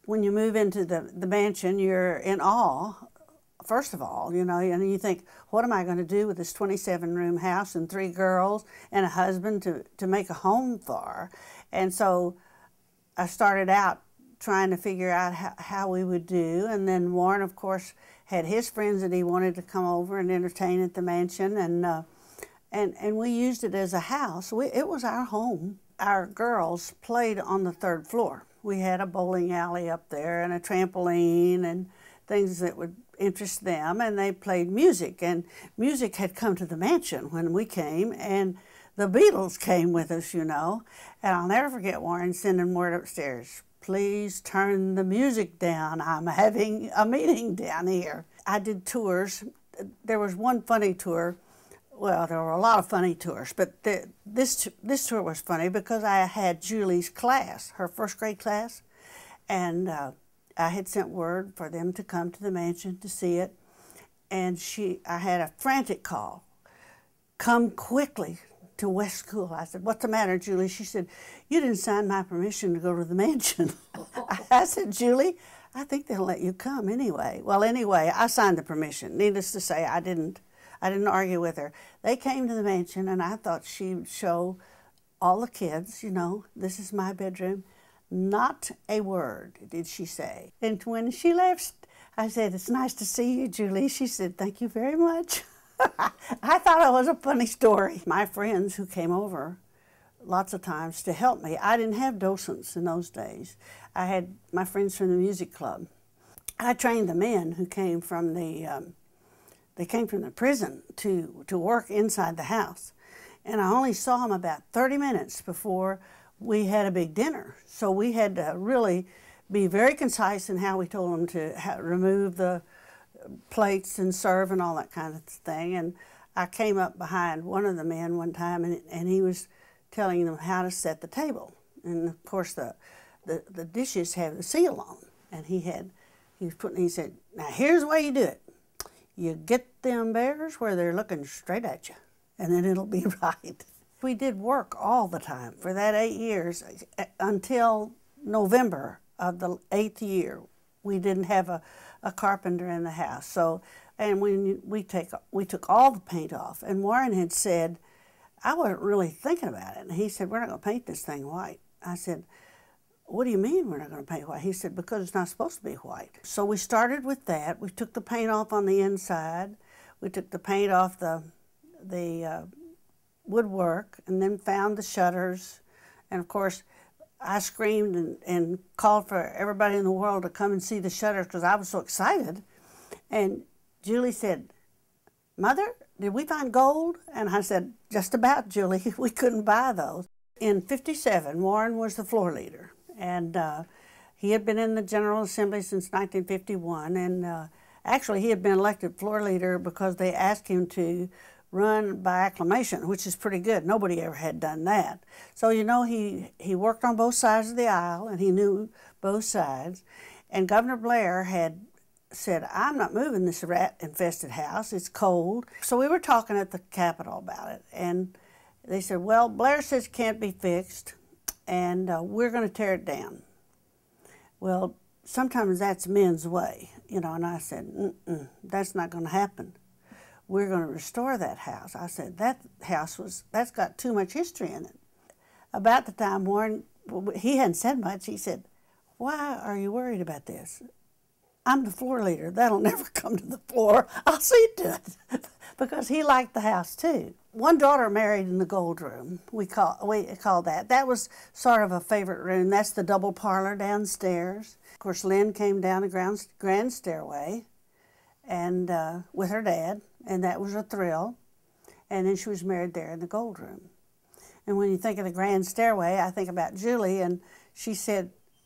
when you move into the mansion, you're in awe, first of all, you know, and you think, what am I going to do with this 27-room house and 3 girls and a husband to make a home for? And so I started out trying to figure out how we would do, and then Warren, of course, had his friends that he wanted to come over and entertain at the mansion, and we used it as a house. It was our home. Our girls played on the 3rd floor. We had a bowling alley up there and a trampoline and things that would interest them, and they played music, and music had come to the mansion when we came, and the Beatles came with us, you know. And I'll never forget Warren sending word upstairs, please turn the music down. I'm having a meeting down here. I did tours. There was one funny tour. Well, there were a lot of funny tours, but this tour was funny because I had Julie's class, her 1st grade class, and I had sent word for them to come to the mansion to see it, and I had a frantic call, come quickly to West School. I said, what's the matter, Julie? She said, you didn't sign my permission to go to the mansion. I said, Julie, I think they'll let you come anyway. Well, anyway, I signed the permission. Needless to say, I didn't argue with her. They came to the mansion, and I thought she'd show all the kids, you know, this is my bedroom. Not a word did she say. And when she left, I said, it's nice to see you, Julie. She said, thank you very much. I thought it was a funny story. My friends who came over lots of times to help me. I didn't have docents in those days. I had my friends from the music club. I trained the men who came from the prison to work inside the house. And I only saw them about 30 minutes before we had a big dinner. So we had to really be very concise in how we told them to remove the plates and serve and all that kind of thing. And I came up behind one of the men one time, and he was telling them how to set the table. And of course the dishes have the seal on. And he said, now here's the way you do it. You get them bears where they're looking straight at you, and then it'll be right. We did work all the time for that 8 years until November of the 8th year. We didn't have a carpenter in the house. So, and we took all the paint off. And Warren had said, I wasn't really thinking about it. And he said, we're not going to paint this thing white. I said, what do you mean we're not going to paint white? He said, because it's not supposed to be white. So we started with that. We took the paint off on the inside. We took the paint off the woodwork, and then found the shutters. And of course, I screamed and called for everybody in the world to come and see the shutters because I was so excited. And Julie said, Mother, did we find gold? And I said, just about, Julie. We couldn't buy those. In '57, Warren was the floor leader. And he had been in the General Assembly since 1951. And actually, he had been elected floor leader because they asked him to run by acclamation, which is pretty good. Nobody ever had done that. So, you know, he worked on both sides of the aisle, and he knew both sides. And Governor Blair had said, I'm not moving this rat-infested house. It's cold. So we were talking at the Capitol about it. And they said, well, Blair says it can't be fixed, and we're going to tear it down. Well, sometimes that's men's way, you know. And I said, that's not going to happen. We're going to restore that house. I said, that's got too much history in it. About the time Warren, he hadn't said much, he said, why are you worried about this? I'm the floor leader. That'll never come to the floor. I'll see to it. Because he liked the house too. One daughter married in the gold room, we call that. That was sort of a favorite room. That's the double parlor downstairs. Of course, Lynn came down the grand stairway and with her dad, and that was a thrill. And then she was married there in the gold room. And when you think of the grand stairway, I think about Julie, and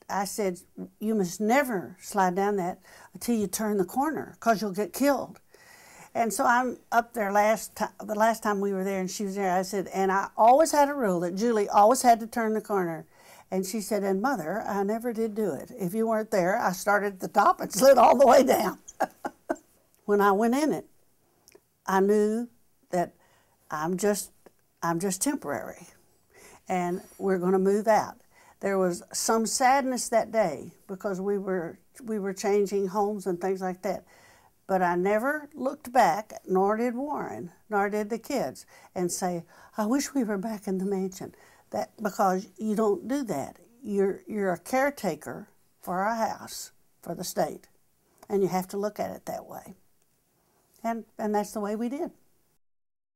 I said, you must never slide down that until you turn the corner, because you'll get killed. And so I'm up there the last time we were there, and she was there, I said, and I always had a rule that Julie always had to turn the corner. And she said, and Mother, I never did do it. If you weren't there, I started at the top and slid all the way down. When I went in it, I knew that I'm just temporary, and we're going to move out. There was some sadness that day because we were changing homes and things like that. But I never looked back, nor did Warren, nor did the kids, and say, I wish we were back in the mansion. Because you don't do that. You're a caretaker for our house, for the state, and you have to look at it that way. And that's the way we did.